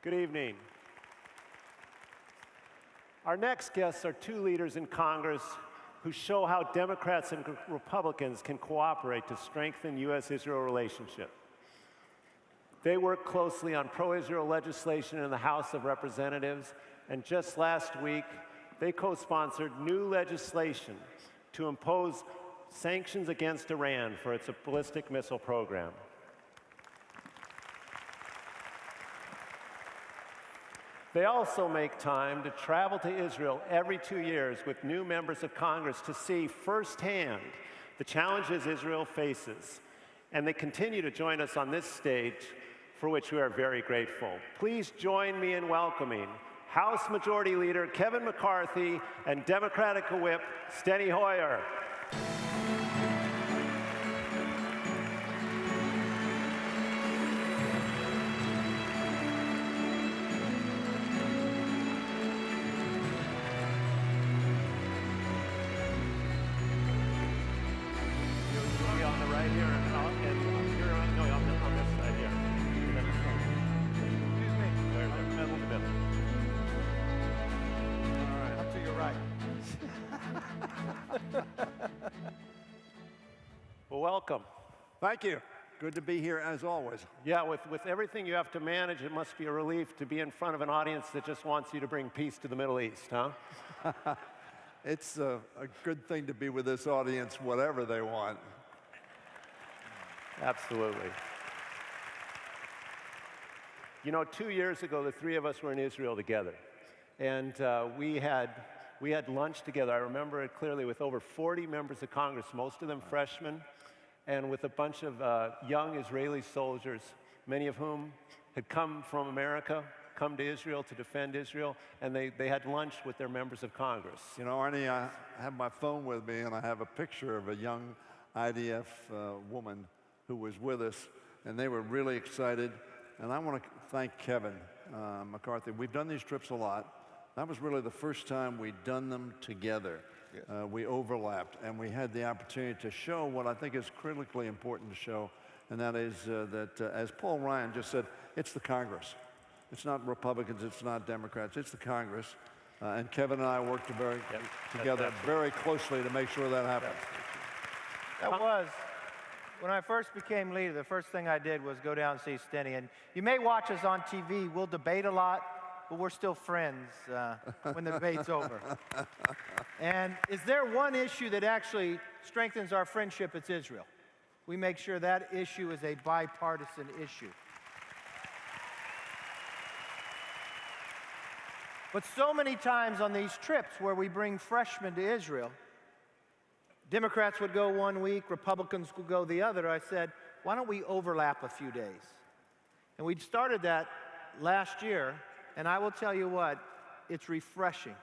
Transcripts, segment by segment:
Good evening. Our next guests are two leaders in Congress who show how Democrats and Republicans can cooperate to strengthen U.S.-Israel relationship. They work closely on pro-Israel legislation in the House of Representatives, and just last week, they co-sponsored new legislation to impose sanctions against Iran for its ballistic missile program. They also make time to travel to Israel every 2 years with new members of Congress to see firsthand the challenges Israel faces. And they continue to join us on this stage, for which we are very grateful. Please join me in welcoming House Majority Leader Kevin McCarthy and Democratic Whip Steny Hoyer. Well, welcome. Thank you. Good to be here as always. Yeah, with everything you have to manage, it must be a relief to be in front of an audience that just wants you to bring peace to the Middle East, huh? It's a good thing to be with this audience, whatever they want. Absolutely. You know, 2 years ago, the three of us were in Israel together. And we had lunch together. I remember it clearly, with over 40 members of Congress, most of them freshmen, and with a bunch of young Israeli soldiers, many of whom had come from America, come to Israel to defend Israel, and they had lunch with their members of Congress. You know, Arne, I have my phone with me, and I have a picture of a young IDF woman who was with us, and they were really excited. And I want to thank Kevin McCarthy. We've done these trips a lot. That was really the first time we'd done them together. Yes. We overlapped, and we had the opportunity to show what I think is critically important to show, and that is that, as Paul Ryan just said, it's the Congress. It's not Republicans, it's not Democrats, it's the Congress. And Kevin and I worked together very closely to make sure that happened. That was. When I first became leader, the first thing I did was go down and see Steny. And you may watch us on TV. We'll debate a lot, but we're still friends when the debate's over. And is there one issue that actually strengthens our friendship? It's Israel. We make sure that issue is a bipartisan issue. But so many times on these trips where we bring freshmen to Israel, Democrats would go 1 week, Republicans would go the other. I said, why don't we overlap a few days? And we started that last year, and I will tell you what, it's refreshing,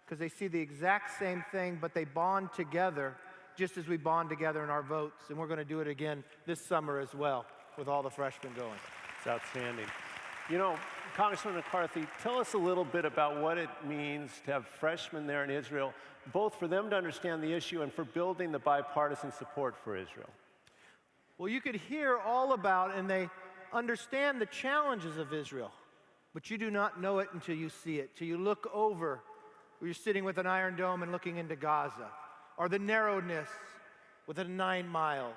because they see the exact same thing, but they bond together just as we bond together in our votes. And we're going to do it again this summer as well, with all the freshmen going. It's outstanding. You know, Congressman McCarthy, tell us a little bit about what it means to have freshmen there in Israel, both for them to understand the issue and for building the bipartisan support for Israel. Well, you could hear all about, and they understand the challenges of Israel, but you do not know it until you see it, till you look over, where you're sitting with an Iron Dome and looking into Gaza, or the narrowness within 9 miles.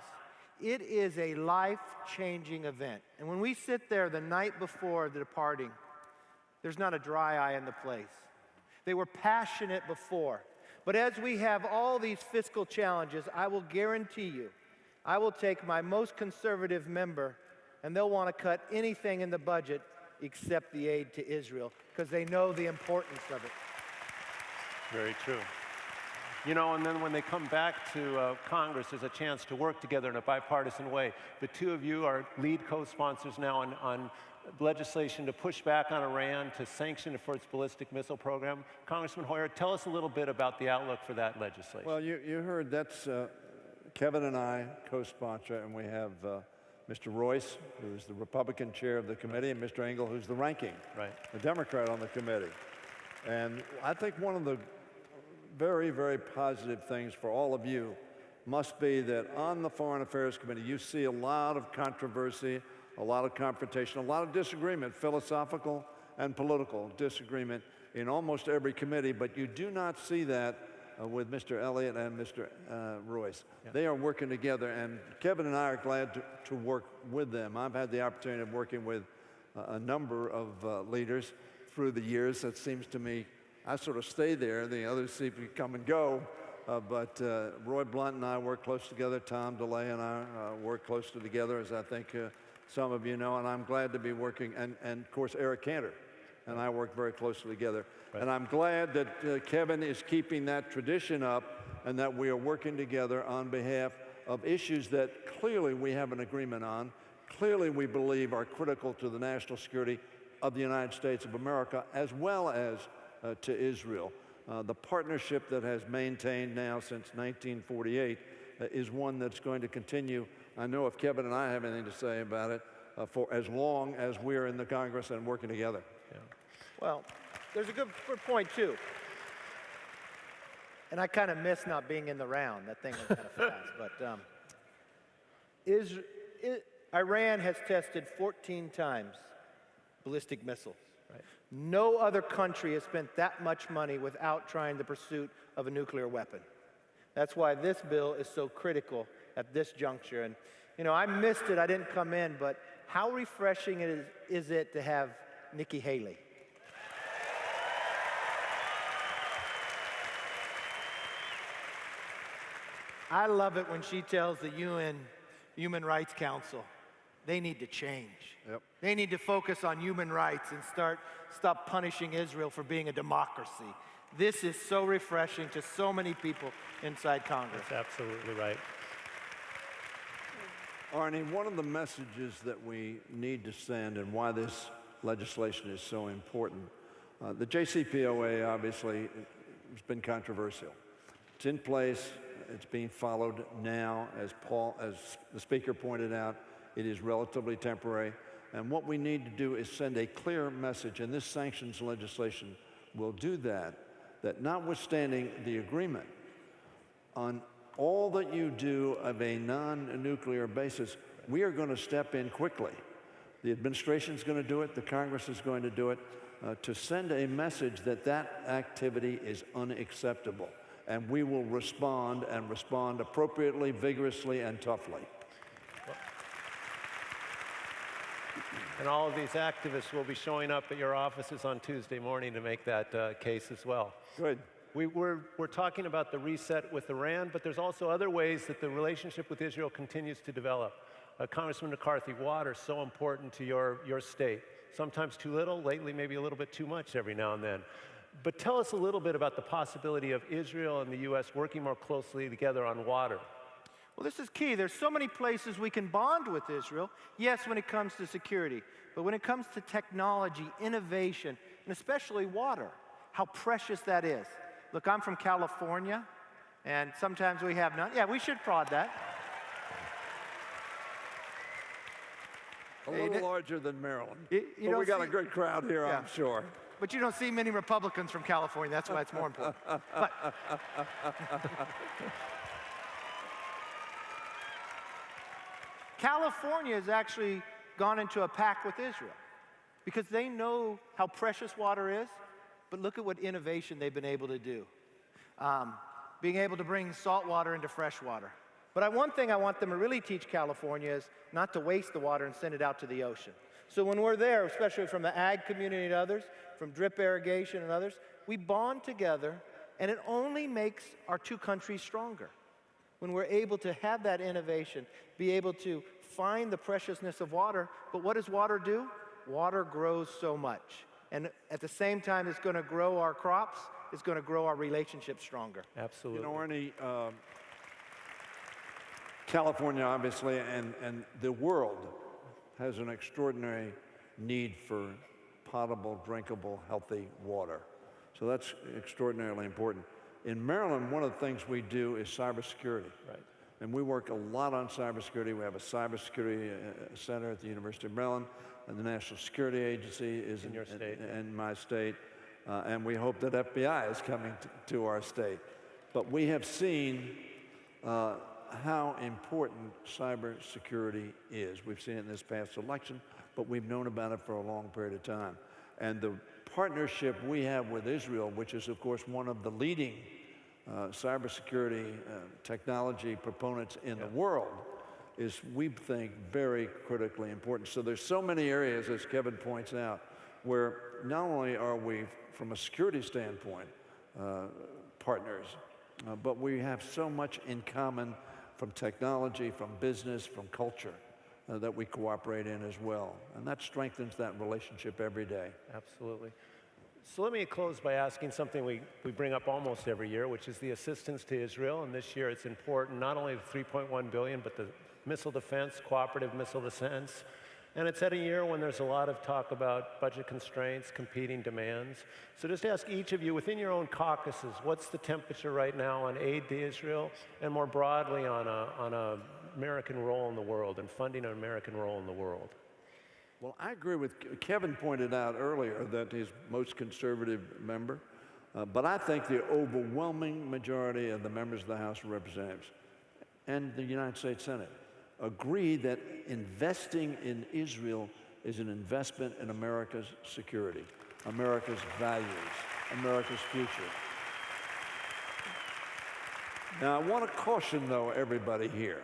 It is a life-changing event. And when we sit there the night before the departing, there's not a dry eye in the place. They were passionate before. But as we have all these fiscal challenges, I will guarantee you, I will take my most conservative member, and they'll want to cut anything in the budget except the aid to Israel, because they know the importance of it. Very true. You know, and then when they come back to Congress, there's a chance to work together in a bipartisan way. The two of you are lead co-sponsors now on legislation to push back on Iran, to sanction it for its ballistic missile program. Congressman Hoyer, tell us a little bit about the outlook for that legislation. Well, you heard that's Kevin and I co-sponsor, and we have Mr. Royce, who's the Republican chair of the committee, and Mr. Engel, who's the ranking, the Democrat on the committee. And I think one of the very, very positive things for all of you must be that on the Foreign Affairs Committee, you see a lot of controversy, a lot of confrontation, a lot of disagreement, philosophical and political disagreement in almost every committee, but you do not see that with Mr. Elliott and Mr. Royce. Yeah. They are working together, and Kevin and I are glad to work with them. I've had the opportunity of working with a number of leaders through the years. It seems to me I sort of stay there. The others see if you come and go. But Roy Blunt and I work close together. Tom DeLay and I work closely together, as I think some of you know. And I'm glad to be working, and of course, Eric Cantor and I work very closely together. Right. And I'm glad that Kevin is keeping that tradition up and that we are working together on behalf of issues that clearly we have an agreement on, clearly we believe are critical to the national security of the United States of America, as well as to Israel. The partnership that has maintained now since 1948 is one that's going to continue. I know if Kevin and I have anything to say about it, for as long as we're in the Congress and working together. Yeah. Well, there's a good point, too. And I kind of miss not being in the round. That thing was kind of fast. But Iran has tested 14 times ballistic missiles. Right. No other country has spent that much money without trying the pursuit of a nuclear weapon. That's why this bill is so critical at this juncture. And, you know, I missed it. I didn't come in. But how refreshing is it to have Nikki Haley? I love it when she tells the UN Human Rights Council they need to change. Yep. They need to focus on human rights and stop punishing Israel for being a democracy. This is so refreshing to so many people inside Congress. That's absolutely right. Arne, one of the messages that we need to send and why this legislation is so important, the JCPOA obviously has been controversial. It's in place. It's being followed now, as the speaker pointed out. It is relatively temporary. And what we need to do is send a clear message, and this sanctions legislation will do that, that notwithstanding the agreement on all that you do of a non-nuclear basis, we are going to step in quickly. The administration's going to do it, the Congress is going to do it, to send a message that that activity is unacceptable. And we will respond, and respond appropriately, vigorously, and toughly. And all of these activists will be showing up at your offices on Tuesday morning to make that case as well. Good. We're talking about the reset with Iran, but there's also other ways that the relationship with Israel continues to develop. Congressman McCarthy, water is so important to your state. Sometimes too little, lately maybe a little bit too much every now and then. But tell us a little bit about the possibility of Israel and the U.S. working more closely together on water. Well, this is key. There's so many places we can bond with Israel. Yes, when it comes to security, but when it comes to technology, innovation, and especially water, how precious that is. Look, I'm from California, and sometimes we have none. Yeah, we should prod that. A little larger than Maryland. But we got a good crowd here, yeah. I'm sure. But you don't see many Republicans from California. That's why it's more important. But, California has actually gone into a pact with Israel because they know how precious water is, but look at what innovation they've been able to do. Being able to bring salt water into fresh water. But one thing I want them to really teach California is not to waste the water and send it out to the ocean. So when we're there, especially from the ag community and others, from drip irrigation and others, we bond together, and it only makes our two countries stronger. When we're able to have that innovation, be able to find the preciousness of water, but what does water do? Water grows so much. And at the same time, it's going to grow our crops, it's going to grow our relationships stronger. Absolutely. You know, Arne, California, obviously, and the world has an extraordinary need for potable, drinkable, healthy water. So that's extraordinarily important. In Maryland, one of the things we do is cybersecurity. Right. And we work a lot on cybersecurity. We have a cybersecurity center at the University of Maryland, and the National Security Agency is in your state, in my state. And we hope that FBI is coming to our state. But we have seen how important cybersecurity is. We've seen it in this past election, but we've known about it for a long period of time. And the partnership we have with Israel, which is, of course, one of the leading cybersecurity technology proponents in the world, is, we think, very critically important. So there's so many areas, as Kevin points out, where not only are we, from a security standpoint, partners, but we have so much in common from technology, from business, from culture, that we cooperate in as well. And that strengthens that relationship every day. Absolutely. So let me close by asking something we bring up almost every year, which is the assistance to Israel. And this year it's important, not only the $3.1 billion, but the missile defense, cooperative missile defense. And it's at a year when there's a lot of talk about budget constraints, competing demands. So just ask each of you, within your own caucuses, what's the temperature right now on aid to Israel, and more broadly on a American role in the world and funding an American role in the world? Well, I agree with Kevin pointed out earlier that he's most conservative member, but I think the overwhelming majority of the members of the House of Representatives and the United States Senate agree that investing in Israel is an investment in America's security, America's values, America's future. Now, I want to caution, though, everybody here.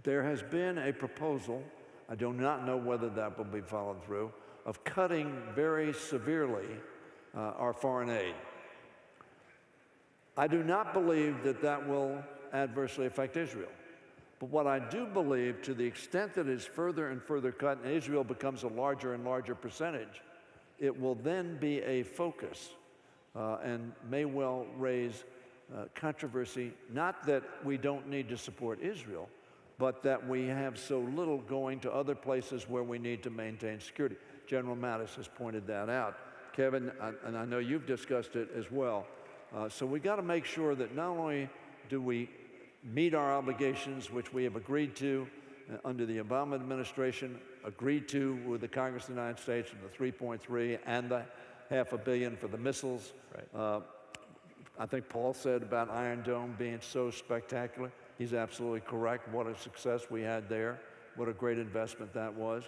There has been a proposal, I do not know whether that will be followed through, of cutting very severely our foreign aid. I do not believe that that will adversely affect Israel. But what I do believe, to the extent that it's further and further cut and Israel becomes a larger and larger percentage, it will then be a focus and may well raise controversy, not that we don't need to support Israel, but that we have so little going to other places where we need to maintain security. General Mattis has pointed that out. Kevin, and I know you've discussed it as well. So we got to make sure that not only do we meet our obligations, which we have agreed to under the Obama administration, agreed to with the Congress of the United States, of the 3.3 and the $500 million for the missiles. Right. I think Paul said about Iron Dome being so spectacular. He's absolutely correct. What a success we had there. What a great investment that was.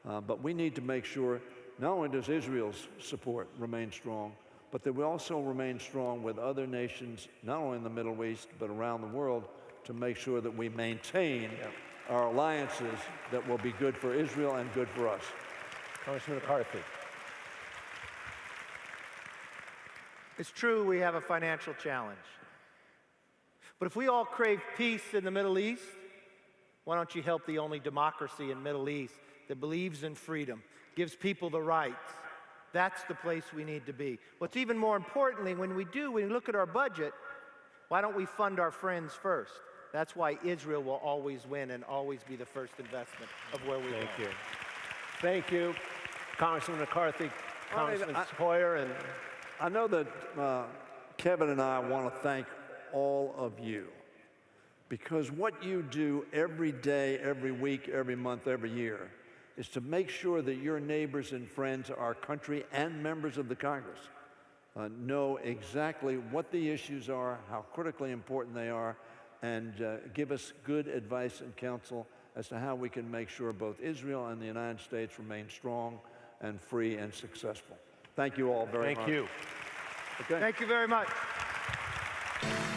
But we need to make sure not only does Israel's support remain strong, but that we also remain strong with other nations, not only in the Middle East, but around the world, to make sure that we maintain our alliances that will be good for Israel and good for us. Congressman McCarthy. It's true we have a financial challenge. But if we all crave peace in the Middle East, why don't you help the only democracy in the Middle East that believes in freedom, gives people the rights? That's the place we need to be. What's even more importantly, when we look at our budget, why don't we fund our friends first? That's why Israel will always win and always be the first investment of where we go. Thank you. Thank you, Congressman McCarthy, Congressman Hoyer, and I know that Kevin and I want to thank all of you, because what you do every day, every week, every month, every year is to make sure that your neighbors and friends, our country, and members of the Congress know exactly what the issues are, how critically important they are, and give us good advice and counsel as to how we can make sure both Israel and the United States remain strong and free and successful. Thank you all very much. Thank you. Okay. Thank you very much.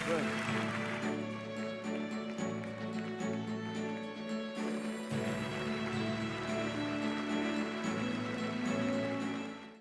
Good.